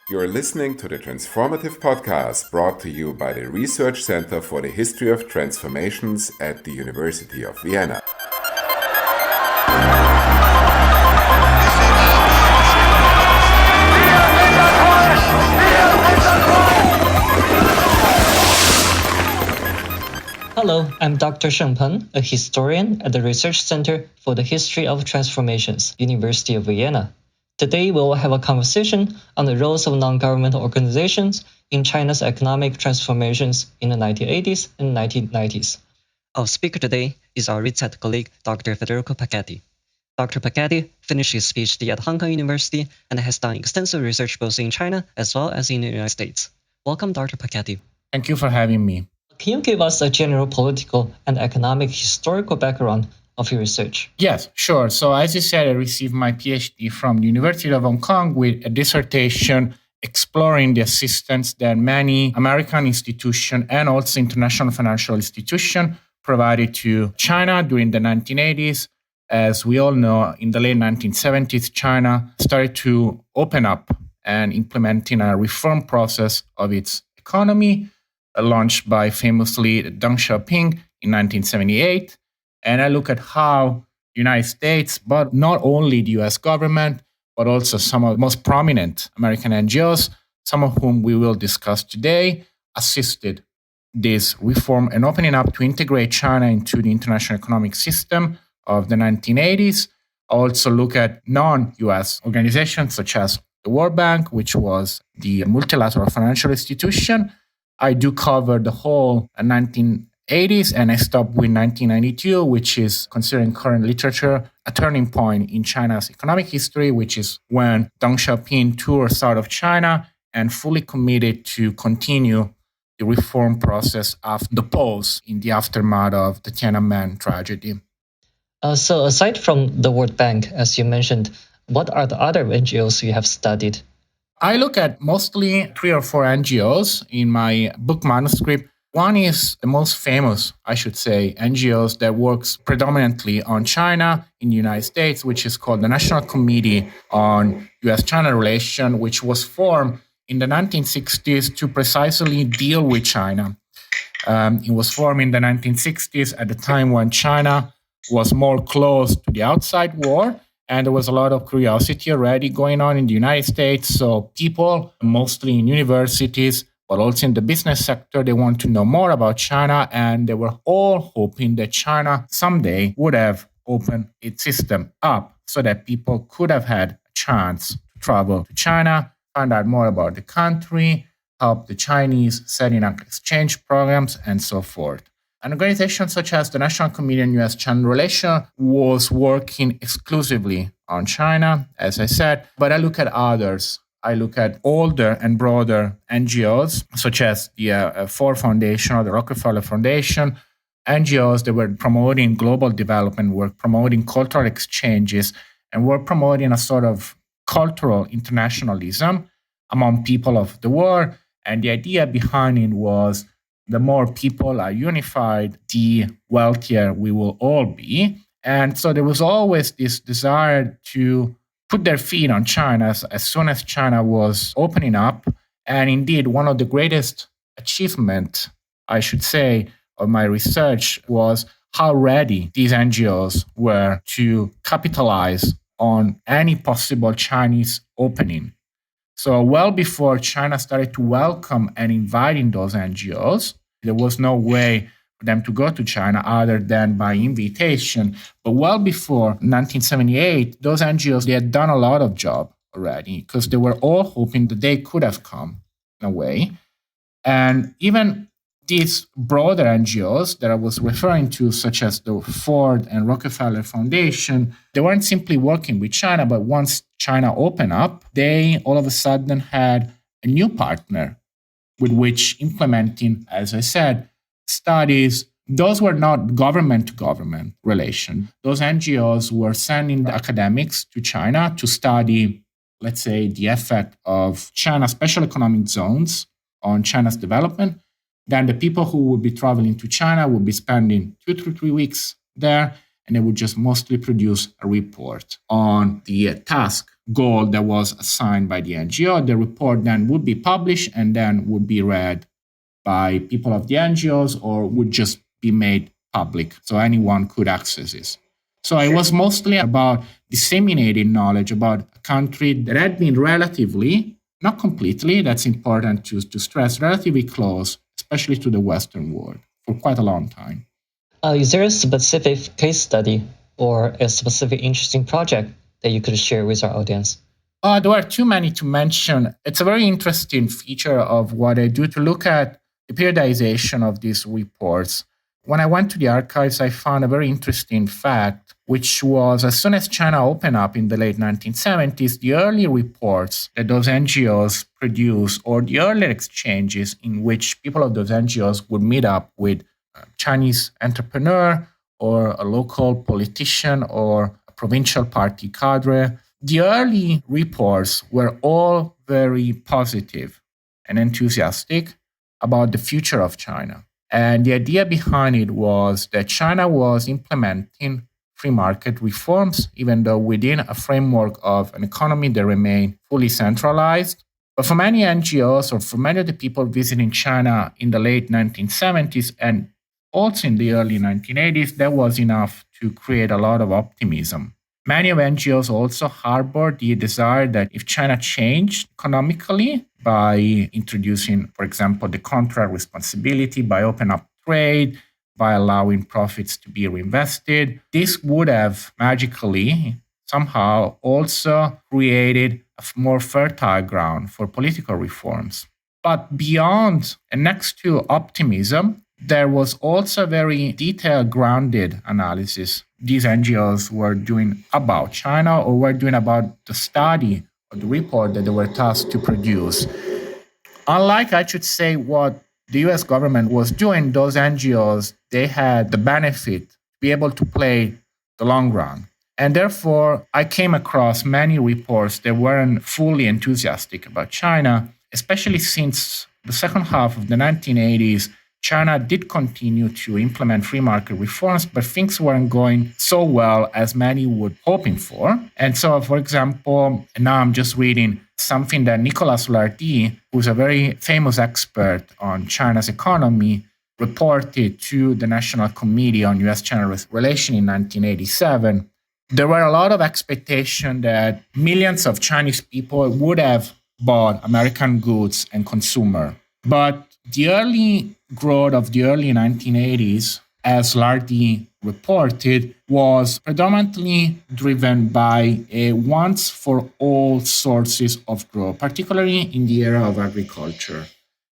You're listening to the Transformative Podcast brought to you by the Research Center for the History of Transformations at the University of Vienna. Hello, I'm Dr. Sheng Peng, a historian at the Research Center for the History of Transformations, University of Vienna. Today, we will have a conversation on the roles of non-governmental organizations in China's economic transformations in the 1980s and 1990s. Our speaker today is our RECET colleague, Dr. Federico Pachetti. Dr. Pachetti finished his PhD at Hong Kong University and has done extensive research both in China as well as in the United States. Welcome, Dr. Pachetti. Thank you for having me. Can you give us a general political and economic historical background of your research? Yes, sure. So as you said, I received my PhD from the University of Hong Kong with a dissertation exploring the assistance that many American institutions and also international financial institutions provided to China during the 1980s. As we all know, in the late 1970s, China started to open up and implementing a reform process of its economy, launched by famously Deng Xiaoping in 1978. And I look at how the United States, but not only the US government, but also some of the most prominent American NGOs, some of whom we will discuss today, assisted this reform and opening up to integrate China into the international economic system of the 1980s. I also look at non-US organizations such as the World Bank, which was the multilateral financial institution. I do cover the whole 1980s, and I stop with 1992, which is, considering current literature, a turning point in China's economic history, which is when Deng Xiaoping tours out of China and fully committed to continue the reform process after the pause in the aftermath of the Tiananmen tragedy. So aside from the World Bank, as you mentioned, what are the other NGOs you have studied? I look at mostly 3 or 4 NGOs in my book manuscript. One is the most famous, I should say, NGOs that works predominantly on China in the United States, which is called the National Committee on U.S.-China Relations, which was formed in the 1960s to precisely deal with China. It was formed in the 1960s at the time when China was more close to the outside world. And there was a lot of curiosity already going on in the United States. So people, mostly in universities, but also in the business sector, they want to know more about China. And they were all hoping that China someday would have opened its system up so that people could have had a chance to travel to China, find out more about the country, help the Chinese setting up exchange programs, and so forth. An organization such as the National Committee on U.S.-China Relations was working exclusively on China, as I said, but I look at others. I look at older and broader NGOs, such as the Ford Foundation or the Rockefeller Foundation, NGOs that were promoting global development, were promoting cultural exchanges, and were promoting a sort of cultural internationalism among people of the world. And the idea behind it was the more people are unified, the wealthier we will all be. And so there was always this desire to put their feet on China as soon as China was opening up. And indeed, one of the greatest achievements, I should say, of my research was how ready these NGOs were to capitalize on any possible Chinese opening. So well before China started to welcome and inviting those NGOs, there was no way for them to go to China other than by invitation. But well before 1978, those NGOs, they had done a lot of job already because they were all hoping that they could have come in a way. And even these broader NGOs that I was referring to, such as the Ford and Rockefeller Foundation, they weren't simply working with China, but once China opened up, they all of a sudden had a new partner with which implementing, as I said, studies. Those were not government-to-government relations. Those NGOs were sending the academics to China to study, let's say, the effect of China's special economic zones on China's development. Then the people who would be traveling to China would be spending 2 to 3 weeks there, and they would just mostly produce a report on the task goal that was assigned by the NGO. The report then would be published and then would be read by people of the NGOs or would just be made public so anyone could access it. So it was mostly about disseminating knowledge about a country that had been relatively, not completely, that's important to stress, relatively close, especially to the Western world, for quite a long time. Is there a specific case study or a specific interesting project that you could share with our audience? There are too many to mention. It's a very interesting feature of what I do to look at the periodization of these reports. When I went to the archives, I found a very interesting fact, which was as soon as China opened up in the late 1970s, the early reports that those NGOs produced or the early exchanges in which people of those NGOs would meet up with a Chinese entrepreneur or a local politician or a provincial party cadre, the early reports were all very positive and enthusiastic about the future of China. And the idea behind it was that China was implementing free market reforms, even though within a framework of an economy that remained fully centralized. But for many NGOs or for many of the people visiting China in the late 1970s and also in the early 1980s, that was enough to create a lot of optimism. Many of NGOs also harbored the desire that if China changed economically by introducing, for example, the contra responsibility, by opening up trade, by allowing profits to be reinvested, this would have magically somehow also created a more fertile ground for political reforms. But beyond and next to optimism, there was also a very detailed, grounded analysis these NGOs were doing about China or were doing about the study or the report that they were tasked to produce. Unlike, I should say, what the US government was doing, those NGOs, they had the benefit to be able to play the long run. And therefore, I came across many reports that weren't fully enthusiastic about China, especially since the second half of the 1980s. China did continue to implement free market reforms, but things weren't going so well as many would hoping for. And so, for example, now I'm just reading something that Nicolas Lardy, who's a very famous expert on China's economy, reported to the National Committee on US-China Relations in 1987. There were a lot of expectation that millions of Chinese people would have bought American goods and consumer. But the early growth of the early 1980s, as Lardy reported, was predominantly driven by a once-for-all sources of growth, particularly in the area of agriculture.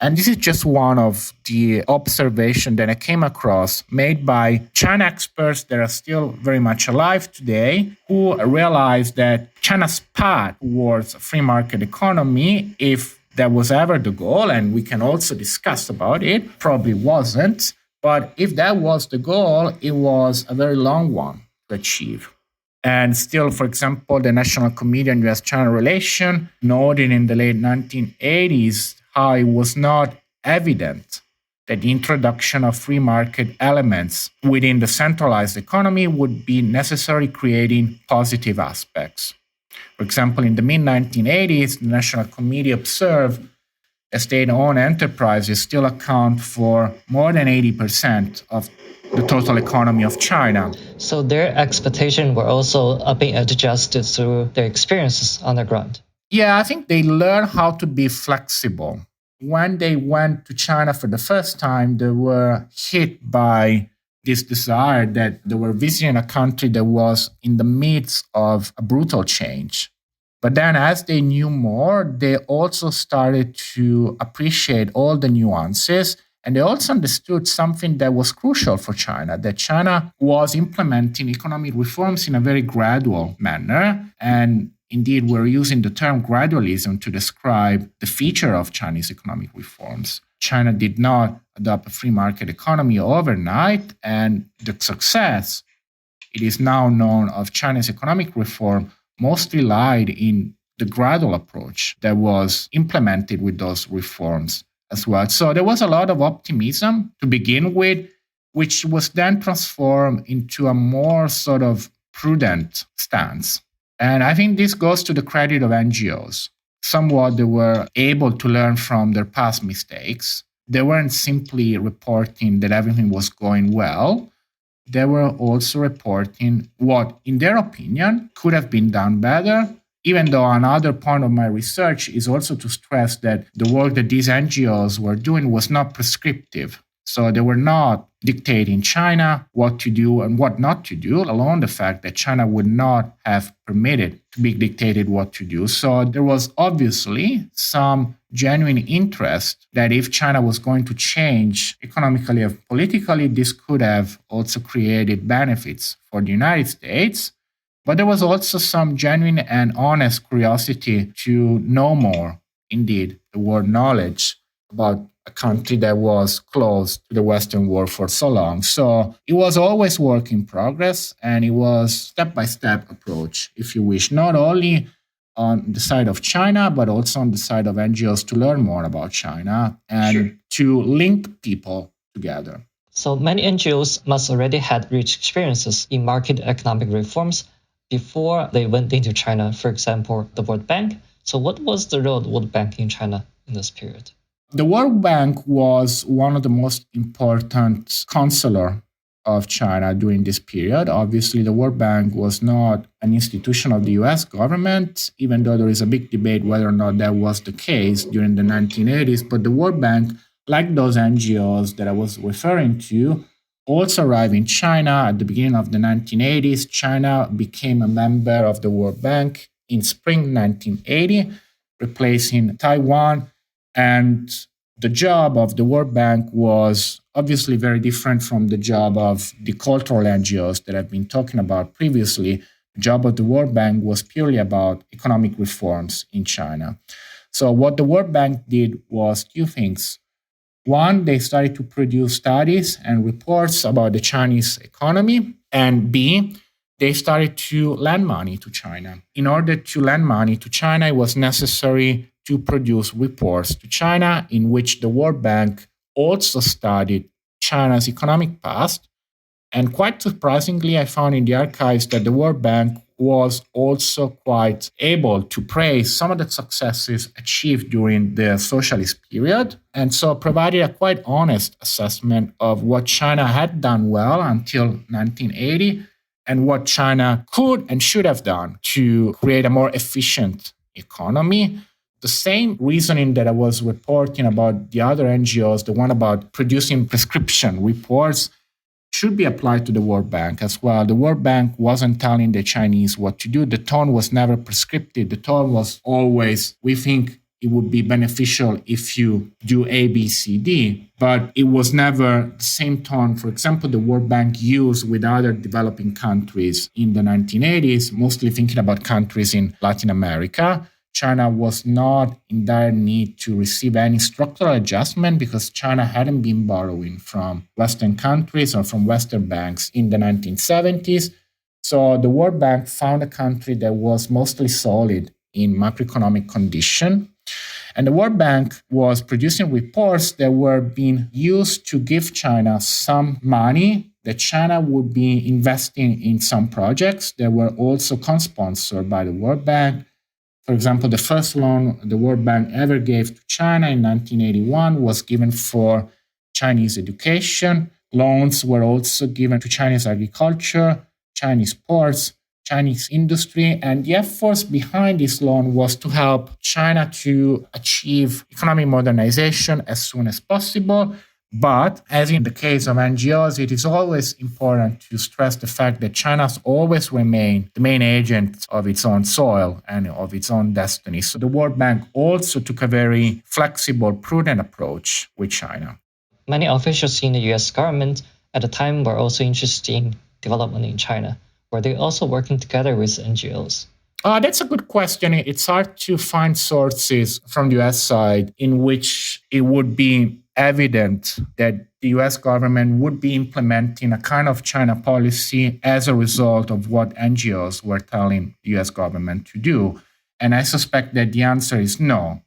And this is just one of the observations that I came across made by China experts that are still very much alive today, who realized that China's path towards a free market economy, if that was ever the goal, and we can also discuss about it, probably wasn't. But if that was the goal, it was a very long one to achieve. And still, for example, the National Committee on US-China Relations noted in the late 1980s how it was not evident that the introduction of free market elements within the centralized economy would be necessarily creating positive aspects. For example, in the mid-1980s, the National Committee observed that state-owned enterprises still account for more than 80% of the total economy of China. So their expectations were also being adjusted through their experiences on the ground. Yeah, I think they learned how to be flexible. When they went to China for the first time, they were hit by this desire that they were visiting a country that was in the midst of a brutal change. But then as they knew more, they also started to appreciate all the nuances. And they also understood something that was crucial for China, that China was implementing economic reforms in a very gradual manner. And indeed, we're using the term gradualism to describe the feature of Chinese economic reforms. China did not adopt a free market economy overnight, and the success, it is now known, of China's economic reform mostly lied in the gradual approach that was implemented with those reforms as well. So there was a lot of optimism to begin with, which was then transformed into a more sort of prudent stance. And I think this goes to the credit of NGOs. Somewhat they were able to learn from their past mistakes. They weren't simply reporting that everything was going well. They were also reporting what, in their opinion, could have been done better. Even though another point of my research is also to stress that the work that these NGOs were doing was not prescriptive. So they were not dictating China what to do and what not to do, alone the fact that China would not have permitted to be dictated what to do. So there was obviously some genuine interest that if China was going to change economically or politically, this could have also created benefits for the United States. But there was also some genuine and honest curiosity to know more, indeed, the word knowledge about a country that was close to the Western world for so long. So it was always work in progress, and it was step-by-step approach, if you wish, not only on the side of China, but also on the side of NGOs to learn more about China and to link people together. So many NGOs must already had rich experiences in market economic reforms before they went into China, for example, the World Bank. So what was the role of the World Bank in China in this period? The World Bank was one of the most important counselor of China during this period. Obviously, the World Bank was not an institution of the US government, even though there is a big debate whether or not that was the case during the 1980s. But the World Bank, like those NGOs that I was referring to, also arrived in China at the beginning of the 1980s. China became a member of the World Bank in spring 1980, replacing Taiwan. And the job of the World Bank was obviously very different from the job of the cultural NGOs that I've been talking about previously. The job of the World Bank was purely about economic reforms in China. So what the World Bank did was two things. One, they started to produce studies and reports about the Chinese economy. And B, they started to lend money to China. In order to lend money to China, it was necessary to produce reports to China in which the World Bank also studied China's economic past. And quite surprisingly, I found in the archives that the World Bank was also quite able to praise some of the successes achieved during the socialist period, and so provided a quite honest assessment of what China had done well until 1980 and what China could and should have done to create a more efficient economy. The same reasoning that I was reporting about the other NGOs, the one about producing prescription reports, should be applied to the World Bank as well. The World Bank wasn't telling the Chinese what to do. The tone was never prescriptive. The tone was always, we think it would be beneficial if you do A, B, C, D. But it was never the same tone, for example, the World Bank used with other developing countries in the 1980s, mostly thinking about countries in Latin America. China was not in dire need to receive any structural adjustment because China hadn't been borrowing from Western countries or from Western banks in the 1970s. So the World Bank found a country that was mostly solid in macroeconomic condition. And the World Bank was producing reports that were being used to give China some money that China would be investing in some projects that were also co-sponsored by the World Bank. For example, the first loan the World Bank ever gave to China in 1981 was given for Chinese education. Loans were also given to Chinese agriculture, Chinese ports, Chinese industry. And the efforts behind this loan was to help China to achieve economic modernization as soon as possible. But as in the case of NGOs, it is always important to stress the fact that China has always remained the main agent of its own soil and of its own destiny. So the World Bank also took a very flexible, prudent approach with China. Many officials in the US government at the time were also interested in development in China. Were they also working together with NGOs? That's a good question. It's hard to find sources from the US side in which it would be evident that the US government would be implementing a kind of China policy as a result of what NGOs were telling the US government to do. And I suspect that the answer is no.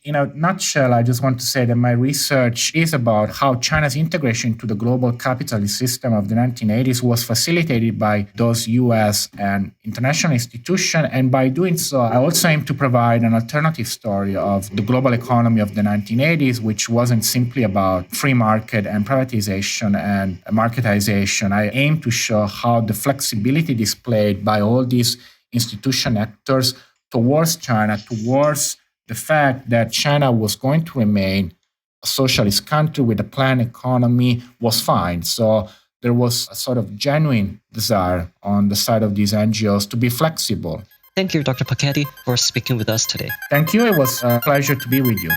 In a nutshell, I just want to say that my research is about how China's integration into the global capitalist system of the 1980s was facilitated by those US and international institutions. And by doing so, I also aim to provide an alternative story of the global economy of the 1980s, which wasn't simply about free market and privatization and marketization. I aim to show how the flexibility displayed by all these institution actors towards China, towards the fact that China was going to remain a socialist country with a planned economy was fine. So there was a sort of genuine desire on the side of these NGOs to be flexible. Thank you, Dr. Pachetti, for speaking with us today. Thank you. It was a pleasure to be with you.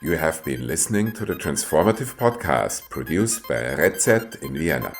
You have been listening to the Transformative Podcast produced by RECET in Vienna.